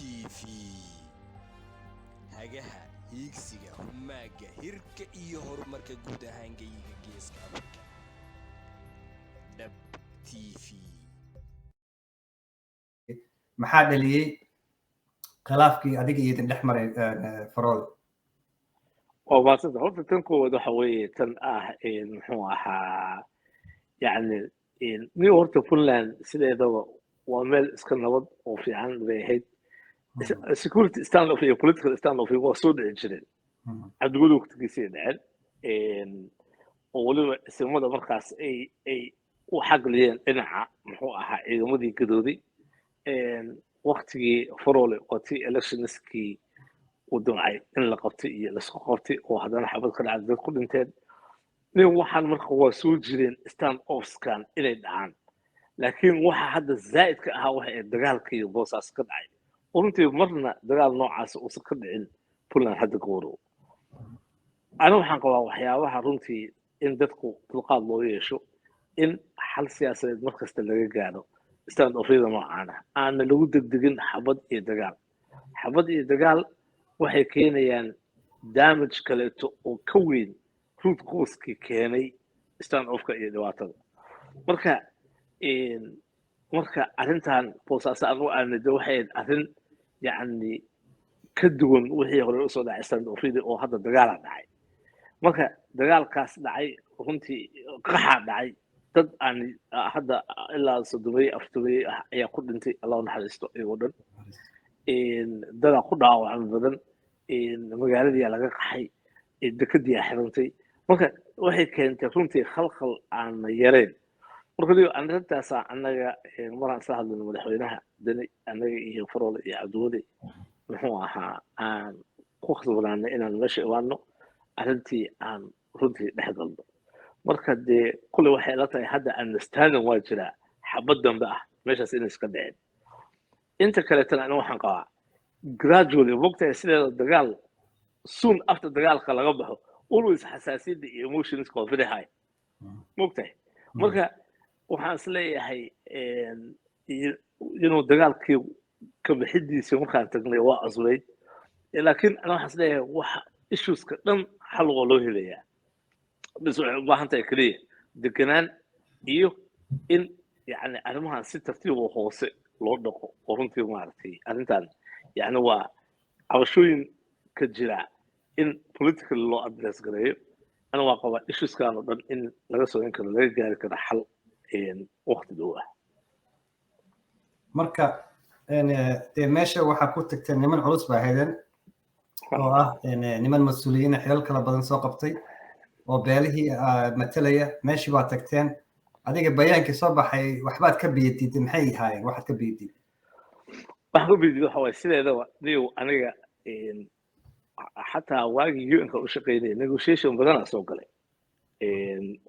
TV hagaha hiigsiga humaaga hirka iyo horumarka guud ahaan geyga geeska Afrika. Dhab TV maxaa dhaliyay khilaafkii adiga iyo dhex maray Farool? oo maasada horta tan koowaad waxa weeye tan muxuu ahaa yani ni horta Puntland sideedaba waa meel iska nabad oo fiican bay ahayd. security standoff iyo political standoff waa soo dhici jireen cabdigooda waqtigiisii dhaceen oo waliba ismada markaas ay u xaqliyeen dhinaca muxuu ahaa ciidamadii gadooday waqtigii Faroole waqtii electionskii ودمعي إن لقبتي لسقطتي وهذا حبط كل عدد كل انتين ليه واحد من خواسو جرين ستاند اوف كان إلى الآن لكن واحد هذا الزائد كها واحد دجال كي بوس أسكت عين وانتي مرنا دجال نوع وسكت عين فلان حد قورو أنا وحن قوا وحيا واحد رنتي إن دتكو تلقى الله يشو إن حل سياسة مركز تلاقي قالوا ستاند اوف إذا أنا لو دقين حبط دجال حبط دجال waxay keenayaan damage kaleeto oo ka weyn root cause-kii keenay stand off-ka iyo dhibaatada marka arrintan boosaas aan u aanado waxay arrin yacni ka duwan wixii hore usoo dhacay stand off-idii oo hadda dagaala dhacay marka dagaalkaas dhacay runtii qaxaa dhacay dad aan hadda ilaa 3 ayaa ku dhintay Allah naxariisto iyagoo dhan dada ku dhaawacmay badan magaaladii laga qaxay dekadii xirantay marka waxay keentay runtii khalkhal aan yareen marka arrintaas anaga maraan soo hadlay madaxweynaha dani anaga iyo Faroole iyo Cabdiweli muxuu ahaa aan ku khasbanaanay inaan meesha iwaano arrintii aan runtii dhex galno marka dee kulli waxay la tahay hadda understanding waa jira xabad dambe meeshaas inay iska dhaceen inta kale tan aniga waxaan qabaa gradually waqtiga sideeda dagaal soon after dagaalka laga baxo always xasaasiyada iyo emotions waa very high waqtiga marka waxaan isleeyahay dagaalkii ka bixidiisa markaan tagnay waa cusbay laakiin ana waxaan isleeyahay wax issues-ka dhan xal oo loo helayaa bas waxay u baahan tahay kaliya deganaan iyo in yani arrimahan si tartiib oo hoose loo dhaqo oo runtii maaragtay arrintan يعني هو عوشوين كجرا إن political law address قريب أنا واقع issues كانوا ضمن إن لقصوا إن كانوا لقى كده حل إن وقت دوله مركا إن ماشى وحكوت تكتر نمن عروس بعيدا إن نمن مسؤولين حيال كلا بدن ساقبتي وباله مثلية ماشي بعد تكتين هذيك بيان كصباح وحبات كبيتي تمحي هاي واحد كبيتي waxaan bidii waxa way sideedaba niyo aniga xataa waagii UN-ka u shaqeynay negotiation badan soo galay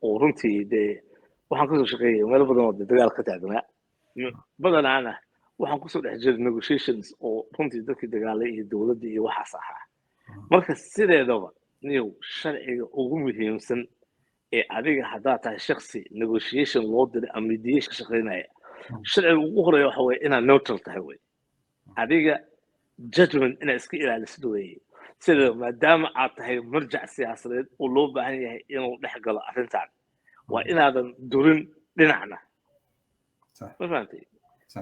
oo runtii de waxaan ku soo shaqeeyay meel badan oo dagaal ka taagnaa badanaana waxaan ku soo dhex jiray negotiations oo runtii dadkii dagaalay iyo dawladda iyo waxaas ahaa marka sideedaba niyo sharciga ugu muhiimsan ee adiga haddaa tahay shakhsi negotiation loo diray ama mediation shaqeynaya sharciga ugu horeeya waxa way inaad neutral tahay way adiga judgment inay iska ilaalisid weeye sida maadaama aad tahay marjac siyaasadeed oo loo baahan yahay inuu dhex galo arrintan waa inaadan durin dhinacna ma fahantay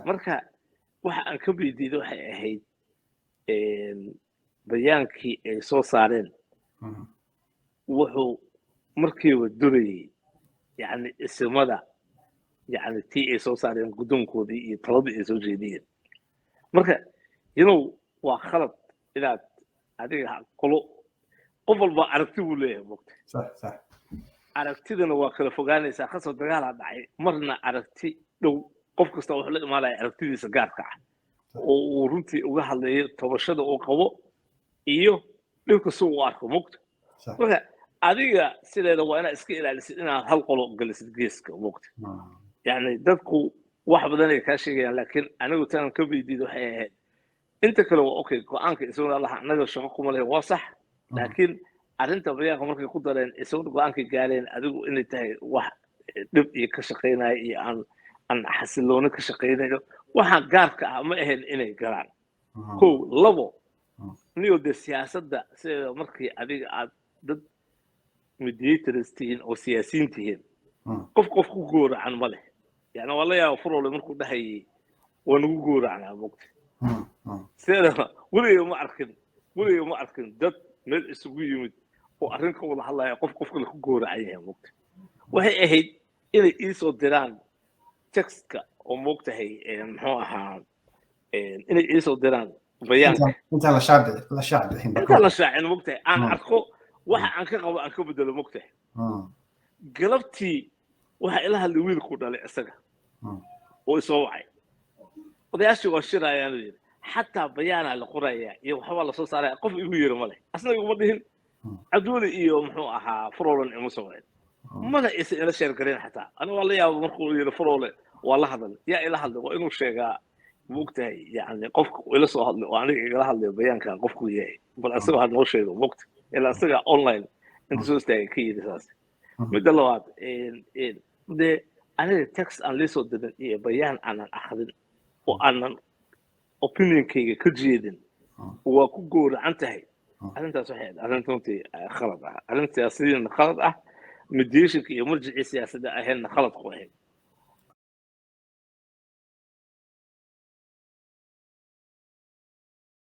marka waxa aan ka weydiiday waxay ahayd bayaankii ay soo saareen wuxuu markiiba durayay yani ismada yani tii ay soo saareen guddoonkoodii iyo taladii ay soo jeediyeen marka waa khalad inaad adiga qolo qof walba aragti uu leeyahay waqti صح aragtidana waa kala fogaanaysaa khasab dagaal dhacay marna aragti dhow qof kasta wuxuu la imaanaya aragtidiisa gaarka ah oo uu runtii uga hadlayo tabashada uu qabo iyo dhibka soo u arko waqti marka adiga sideeda waa inaad iska ilaalisid inaad hal qolo galisid geeska waqti yani dadku wax badan ay ka sheegayaan laakiin anigu tan ka weydiido waxay ahayd inta kale waa okay go'aanka isagoo Allah anaga shaqo kuma leh waa sax laakiin arrinta bayaanka markay ku dareen isagoo go'aanka gaareen adigu inay tahay wax dib iyo ka shaqeynay iyo aan xasilooni ka shaqeynayo waxa gaarka ah ma ahayn inay galaan كو لبو نيو دي سياسة دا سيدا مركي أديك دد مديترز تهين أو سياسيين تهين قف كوكور عن ماله يعني والله يا فرول مركو ده هي ونقول عن وقت سيدا ولي ما أركن دد مل إسقوي وأرنك والله الله قف كل كوكور عليه وقت وهي أهيد إلى إيسو ديران تكسكا ومقت هي محوها إلى إيسو ديران بيانك انت لا شعب انت لا شاعر مقته انا اركو waxa aan ka qabo aan ka bedelo mugtay galabtii waxa ilaha wiil ku dhalay isaga oo soo wacay odayaashii waa shirayaan yiri xataa bayaana la qoraya iyo waxa la soo saaray qof igu yiri male asna igu madhihin aduuni iyo muxuu ahaa furolan imu soo wacay mana is ila sheer gareen xataa ana wala yaab markuu yiri furole wala hadal yaa ila hadal waa inuu sheegaa mugtay yani qofku ila soo hadlo oo aniga igala hadlayo bayaanka qofku yahay bal asaga had noo sheego mugtay ila asaga online inta soo istaagay kiidisaas midda labaad de aniga text aan leesoo dadan iyo bayaan aanan akhrin oo aanan opinionkayga ka jeedin waa ku gooracan tahay arrintaas waxay arrintuntii khalad ah arrintaas sidii khalad ah mediation iyo marjicii siyaasadda ahayna khalad ku ahayd